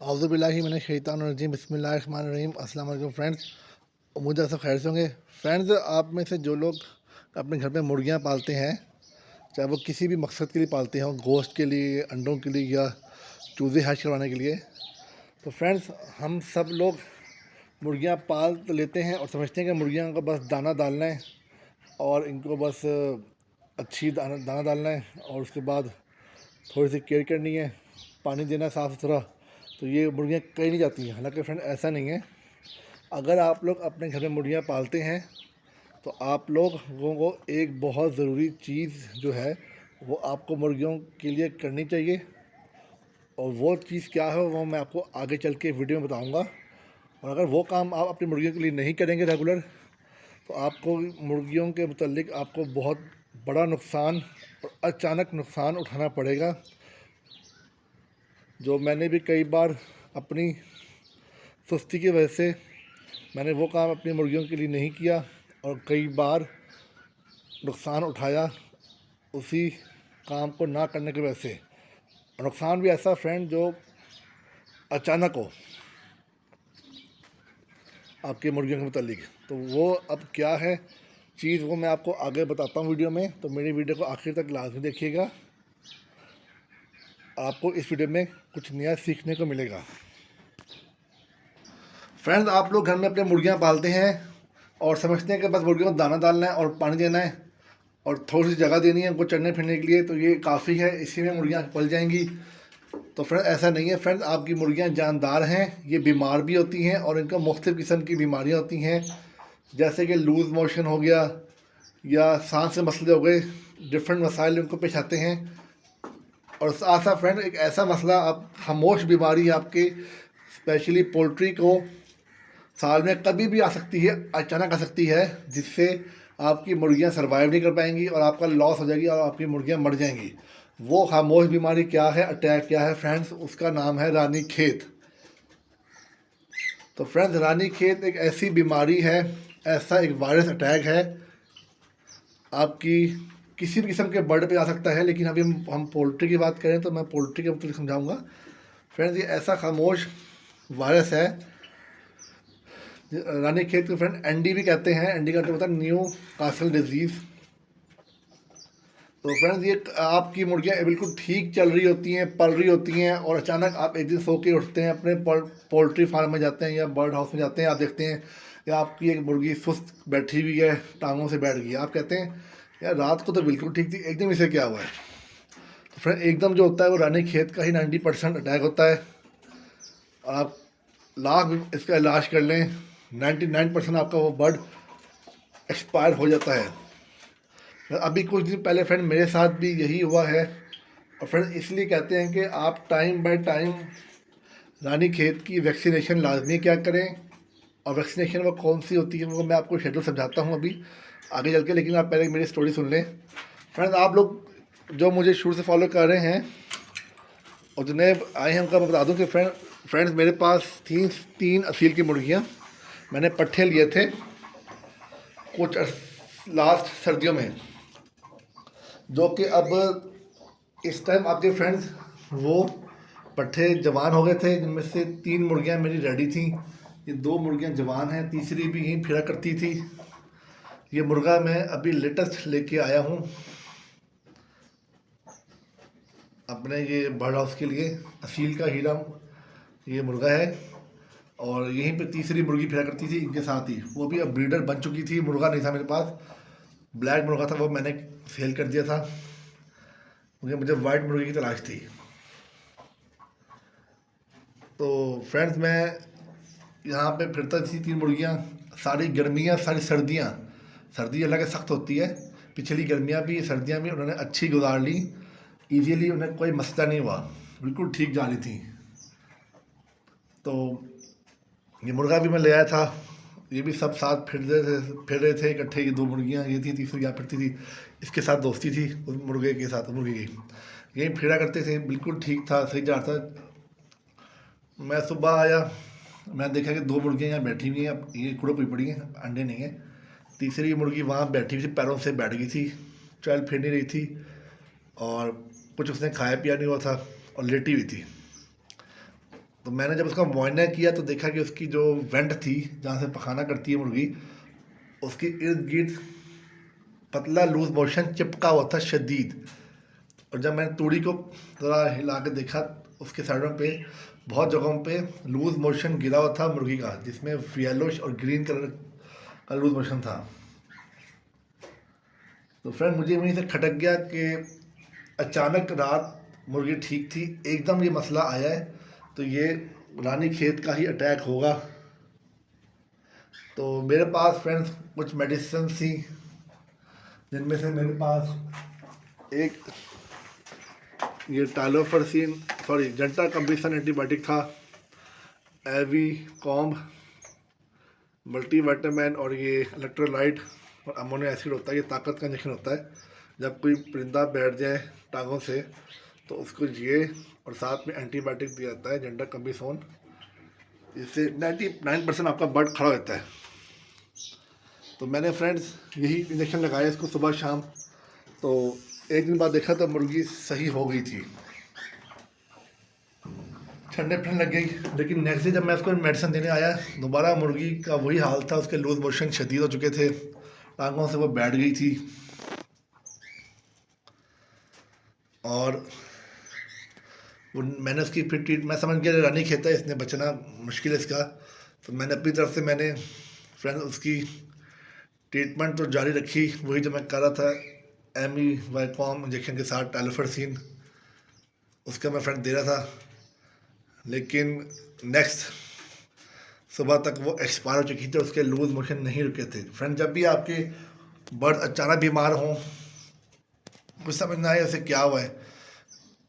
औज़ुबिल्लाहि मिनश शैतानिर्रजीम बिस्मिल्लाहिर्रहमानिर्रहीम। अस्सलाम वालेकुम फ्रेंड्स, उम्मीद है सब खैर से होंगे। फ्रेंड्स, आप में से जो लोग अपने घर में मुर्गियां पालते हैं, चाहे वो किसी भी मकसद के लिए पालते हों, गोश्त के लिए, अंडों के लिए या चूज़े हैच करवाने के लिए, तो फ्रेंड्स हम सब लोग मुर्गियां पाल तो लेते हैं और समझते हैं कि मुर्गियां को बस दाना डालना है और इनको बस अच्छी दाना डालना है और उसके बाद थोड़ी सी केयर करनी है, पानी देना है साफ़ सुथरा, तो ये मुर्गियाँ कहीं नहीं जाती हैं। हालांकि फ्रेंड ऐसा नहीं है। अगर आप लोग अपने घर में मुर्गियाँ पालते हैं तो आप लोगों को एक बहुत ज़रूरी चीज़ जो है वो आपको मुर्गियों के लिए करनी चाहिए, और वो चीज़ क्या है वो मैं आपको आगे चल के वीडियो में बताऊँगा। और अगर वो काम आप अपनी मुर्गियों के लिए नहीं करेंगे रेगुलर, तो आपको मुर्गियों के मुतल्लिक आपको बहुत बड़ा नुकसान और अचानक नुकसान उठाना पड़ेगा, जो मैंने भी कई बार अपनी सुस्ती की वजह से मैंने वो काम अपनी मुर्गियों के लिए नहीं किया और कई बार नुकसान उठाया उसी काम को ना करने की वजह से। और नुकसान भी ऐसा फ्रेंड जो अचानक हो आपकी मुर्गियों के मुतालिक, तो वो अब क्या है चीज़ वो मैं आपको आगे बताता हूँ वीडियो में। तो मेरी वीडियो को आखिर तक लाजमी देखिएगा, आपको इस वीडियो में कुछ नया सीखने को मिलेगा। फ्रेंड्स, आप लोग घर में अपने मुर्गियाँ पालते हैं और समझते हैं कि बस मुर्गियों को दाना डालना है और पानी देना है और थोड़ी सी जगह देनी है उनको चढ़ने फिरने के लिए, तो ये काफ़ी है, इसी में मुर्गियाँ पल जाएंगी। तो फ्रेंड ऐसा नहीं है। फ्रेंड्स, आपकी मुर्गियाँ जानदार हैं, ये बीमार भी होती हैं और इनका मुख्तलिफ़ किस्म की बीमारियाँ होती हैं, जैसे कि लूज़ मोशन हो गया या सांस के मसले हो गए, डिफरेंट मसाइल उनको पेश आते हैं। और साथ साथ फ्रेंड एक ऐसा मसला, अब खामोश बीमारी आपके स्पेशली पोल्ट्री को साल में कभी भी आ सकती है, अचानक आ सकती है, जिससे आपकी मुर्गियां सर्वाइव नहीं कर पाएंगी और आपका लॉस हो जाएगी और आपकी मुर्गियां मर जाएंगी। वो खामोश बीमारी क्या है, अटैक क्या है फ्रेंड्स, उसका नाम है रानी खेत। तो फ्रेंड्स, रानी खेत एक ऐसी बीमारी है, ऐसा एक वायरस अटैक है, आपकी किसी भी किस्म के बर्ड पे आ सकता है, लेकिन अभी हम पोल्ट्री की बात करें तो मैं पोल्ट्री के मतलब समझाऊंगा। फ्रेंड्स, ये ऐसा खामोश वायरस है, रानी खेत के फ्रेंड एनडी भी कहते हैं। एनडी का मतलब न्यू कासल डिजीज़। तो फ्रेंड्स, ये आपकी मुर्गियाँ बिल्कुल ठीक चल रही होती हैं, पल रही होती हैं, और अचानक आप एक दिन सो के उठते हैं, अपने पोल्ट्री फार्म में जाते हैं या बर्ड हाउस में जाते हैं, आप देखते हैं कि आपकी एक मुर्गी सुस्त बैठी हुई है, टांगों से बैठ गई। आप कहते हैं यार रात को तो बिल्कुल ठीक थी, एकदम इसे क्या हुआ है। तो फ्रेंड, एकदम जो होता है वो रानी खेत का ही 90% अटैक होता है। आप लाख इसका इलाज कर लें, 99% आपका वो बर्ड एक्सपायर हो जाता है। अभी कुछ दिन पहले फ्रेंड मेरे साथ भी यही हुआ है। और फ्रेंड, इसलिए कहते हैं कि आप टाइम बाय टाइम रानी खेत की वैक्सीनेशन लाजमी क्या करें, और वैक्सीनेशन वो कौन सी होती है वो मैं आपको शेड्यूल समझाता हूँ अभी आगे चल के, लेकिन आप पहले मेरी स्टोरी सुन लें। फ्रेंड्स, आप लोग जो मुझे शुरू से फॉलो कर रहे हैं और जिन्हें आए हैं उनका मैं बता दूं कि फ्रेंड्स मेरे पास थी 3 असील की मुर्गियाँ। मैंने पट्ठे लिए थे कुछ लास्ट सर्दियों में, जो कि अब इस टाइम आपके फ्रेंड्स वो पट्ठे जवान हो गए थे, जिनमें से 3 मुर्गियाँ मेरी रेडी थी, ये 2 मुर्गियाँ जवान हैं, तीसरी भी यहीं फिरा करती थी। ये मुर्गा मैं अभी लेटेस्ट लेके आया हूँ अपने ये बर्ड हाउस के लिए, असील का हीरा ये मुर्गा है। और यहीं पे तीसरी मुर्गी फिरा करती थी इनके साथ ही, वो भी अब ब्रीडर बन चुकी थी, मुर्गा नहीं था मेरे पास, ब्लैक मुर्गा था, वो मैंने सेल कर दिया था, मुझे वाइट मुर्गी की तलाश थी। तो फ्रेंड्स, मैं यहाँ पे फिरता थी 3 मुर्गियाँ, सारी गर्मियाँ सारी सर्दियाँ, सर्दी अलग सख्त होती है, पिछली गर्मियाँ भी सर्दियाँ भी उन्होंने अच्छी गुजार ली, ईजीली, उन्हें कोई मसला नहीं हुआ, बिल्कुल ठीक जा रही थी। तो ये मुर्गा भी मैं ले आया था, ये भी सब साथ फिर रहे थे इकट्ठे, ये 2 मुर्गियाँ ये थी, तीसरी यहाँ फिरती थी, इसके साथ दोस्ती थी उस मुर्गे के साथ, मुर्गी की यहीं फिरा करते थे, बिल्कुल ठीक था, सही जा रहा था। मैं सुबह आया, मैं देखा कि 2 मुर्गियाँ यहाँ बैठी हुई हैं, अब ये कुड़क हुई पड़ी हैं, अंडे नहीं हैं। तीसरी मुर्गी वहाँ बैठी हुई थी, पैरों से बैठ गई थी, चल फिर नहीं रही थी, और कुछ उसने खाया पिया नहीं हुआ था और लेटी हुई थी। तो तो मैंने जब उसका मुआयना किया तो देखा कि उसकी जो वेंट थी जहाँ से पखाना करती है मुर्गी, उसके इर्द गिर्द पतला लूज मोशन चिपका हुआ था शदीद। और जब मैंने तूड़ी को ज़रा हिला के देखा, उसके साइडों पे बहुत जगहों पे लूज मोशन गिरा हुआ था मुर्गी का, जिसमें येलोश और ग्रीन कलर का लूज मोशन था। तो फ्रेंड मुझे वहीं से खटक गया कि अचानक रात मुर्गी ठीक थी, एकदम ये मसला आया है, तो ये रानीखेत का ही अटैक होगा। तो मेरे पास फ्रेंड्स कुछ मेडिसिन थी, जिनमें से मेरे पास एक ये टाइलोफर्सिन जंटा कम्बिसन एंटीबायोटिक था, एवी कॉम्ब मल्टीविटामिन और ये इलेक्ट्रोलाइट और अमोनियो एसिड होता है। ये ताकत का इंजेक्शन होता है, जब कोई परिंदा बैठ जाए टांगों से तो उसको ये, और साथ में एंटीबायोटिक दिया जाता है जंटा कम्बिसोन। इससे 99% आपका बर्ड खड़ा रहता है। तो मैंने फ्रेंड्स यही इंजेक्शन लगाया इसको सुबह शाम। तो एक दिन बाद देखा तो मुर्गी सही हो गई थी, ठंडे फिरने लग गई। लेकिन नेक्स्ट डे जब मैं उसको मेडिसिन देने आया, दोबारा मुर्गी का वही हाल था, उसके लूज मोशन शदीद हो चुके थे, टांगों से वो बैठ गई थी। और वो मैंने उसकी फिर मैं समझ गया रानीखेत है, इसने बचना मुश्किल है इसका। तो मैंने अपनी तरफ से मैंने फ्रेंड उसकी ट्रीटमेंट तो जारी रखी, वही जो मैं कर रहा था एमी वाईकॉम इंजेक्शन के साथ टाइलोफर्सिन, उसका मैं फ्रेंड दे रहा था। लेकिन नेक्स्ट सुबह तक वो एक्सपायर हो चुकी थी, उसके लूज मोशन नहीं रुके थे। फ्रेंड जब भी आपके बर्ड अचानक बीमार हों, कुछ समझ ना आए उसे क्या हुआ है,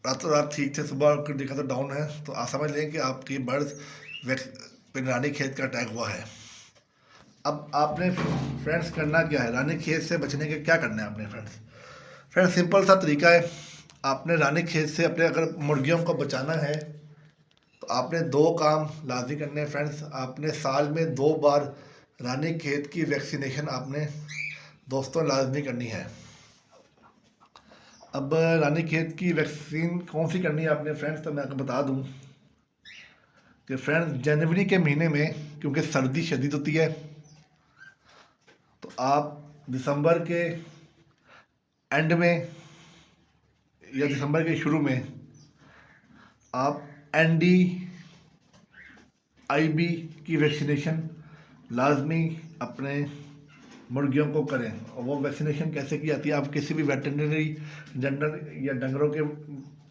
रातों रात ठीक थे, सुबह उठकर देखा तो डाउन है, तो आप समझ लें कि आपकी बर्ड रानीखेत का अटैक हुआ है। अब आपने फ्रेंड्स करना क्या है, रानीखेत से बचने के क्या करना है आपने फ्रेंड्स सिंपल सा तरीका है। आपने रानीखेत से अपने अगर मुर्गियों को बचाना है तो आपने 2 काम लाजमी करने हैं फ्रेंड्स। आपने साल में 2 बार रानीखेत की वैक्सीनेशन आपने दोस्तों लाजमी करनी है। अब रानीखेत की वैक्सीन कौन सी करनी है आपने फ्रेंड्स, तो मैं आपको बता दूं कि फ्रेंड्स जनवरी के महीने में, क्योंकि सर्दी शदीद होती है, तो आप दिसंबर के एंड में या दिसंबर के शुरू में आप NDIB की वैक्सीनेशन लाजमी अपने मुर्गियों को करें। और वो वैक्सीनेशन कैसे की जाती है, आप किसी भी वेटरनरी जनरल या डंगरों के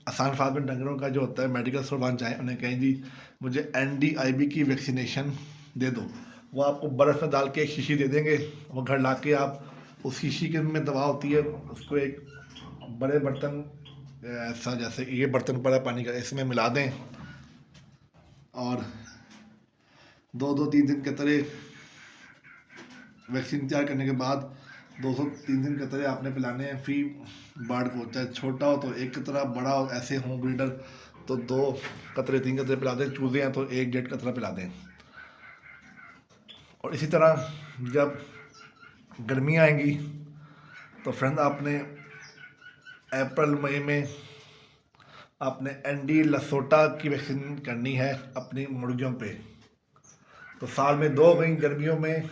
आसान फार्म में डंगरों का जो होता है मेडिकल स्टोर वहाँ जाएँ, उन्हें कहें जी मुझे NDIB की वैक्सीनेशन दे दो, वो आपको बर्फ़ में डाल के एक शीशी दे देंगे। वो घर ला के आप उस शीशी के में दवा होती है, उसको एक बड़े बर्तन ऐसा जैसे ये बर्तन पड़ा पानी का, इसमें मिला दें और 2-3 दिन के तरह वैक्सीन तैयार करने के बाद 203 दिन के तरह आपने पिलाने हैं फी बर्ड को। चाहे छोटा हो तो 1 कतरा, बड़ा हो ऐसे हों ब्रीडर तो 2 कतरे 3 कतरे पिला दें, चूज़े हैं तो 1-1.5 कतरा पिला दें। और इसी तरह जब गर्मियाँ आएंगी तो फ्रेंड आपने अप्रैल मई में आपने ND लसोटा की वैक्सीन करनी है अपनी मुर्गियों पे। तो साल में 2 गई, गर्मियों में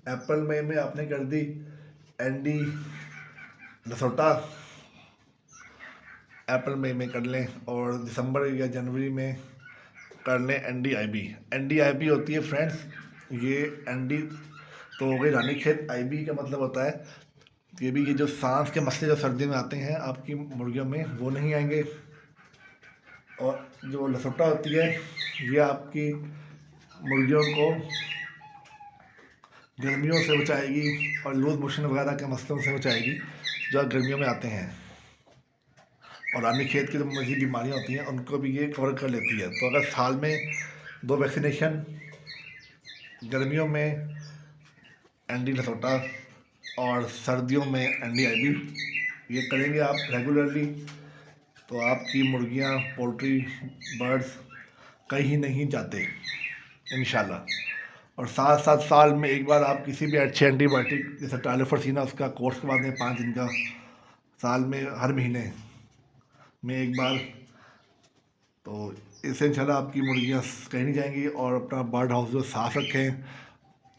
अप्रैल मई में आपने कर दी ND लसोटा, अप्रैल मई में कर लें, और दिसंबर या जनवरी में कर लें NDIB होती है फ्रेंड्स, ये ND तो हो गई रानीखेत, IB का मतलब होता है ये भी, ये जो सांस के मसले जो सर्दी में आते हैं आपकी मुर्गियों में वो नहीं आएंगे। और जो लसोटा होती है ये आपकी मुर्गियों को गर्मियों से बचाएगी और लूज मोशन वगैरह के मसलों से बचाएगी जो गर्मियों में आते हैं। और रानीखेत की जो मज़ीद बीमारियाँ होती हैं उनको भी ये कवर कर लेती है। तो अगर साल में 2 वैक्सीनेशन, गर्मियों में ND लसोटा और सर्दियों में NDIB ये करेंगे आप रेगुलरली, तो आपकी मुर्गियाँ, पोल्ट्री, बर्ड्स कहीं नहीं जाते इंशाल्लाह। और साथ साथ साल में एक बार आप किसी भी अच्छे एंटीबायोटिक जैसे टाइलोफर्सिन उसका कोर्स करवा दें 5 दिन का, साल में हर महीने में एक बार। तो इससे इंशाल्लाह आपकी मुर्गियाँ कहीं नहीं जाएंगी। और अपना बर्ड हाउस जो साफ़ रखें,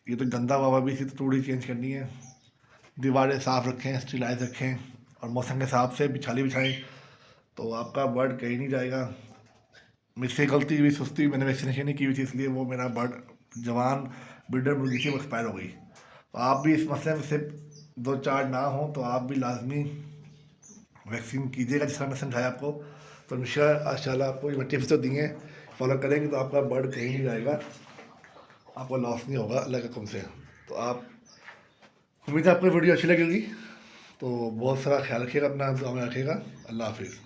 ये तो गंदा हुआ भी, इसी तो थोड़ी चेंज करनी है। दीवारें साफ़ रखें, स्टेलाइज रखें और मौसम के हिसाब से बिछाली बिछाएं, तो आपका बर्ड कहीं नहीं जाएगा। मुझसे गलती हुई, सुस्ती हुई, मैंने वैक्सीनेशन नहीं की हुई थी, इसलिए वो मेरा बर्ड जवान ब्रीडर मुर्गी थी, वो एक्सपायर हो गई। तो आप भी इस मसले में से दो चार ना हो तो आप भी लाजमी वैक्सीन कीजिएगा, जिस तरह मैं समझाया आपको। तो इंशाल्लाह आपको ये टिप्स तो दिए हैं, फॉलो करेंगे तो आपका बर्ड कहीं नहीं जाएगा, आपको लॉस नहीं होगा अल्लाह के हुक्म से। तो आप, उम्मीद है आपको वीडियो अच्छी लगेगी। तो बहुत सारा ख्याल रखिएगा अपना, दुआ में रखिएगा। अल्लाह हाफिज़।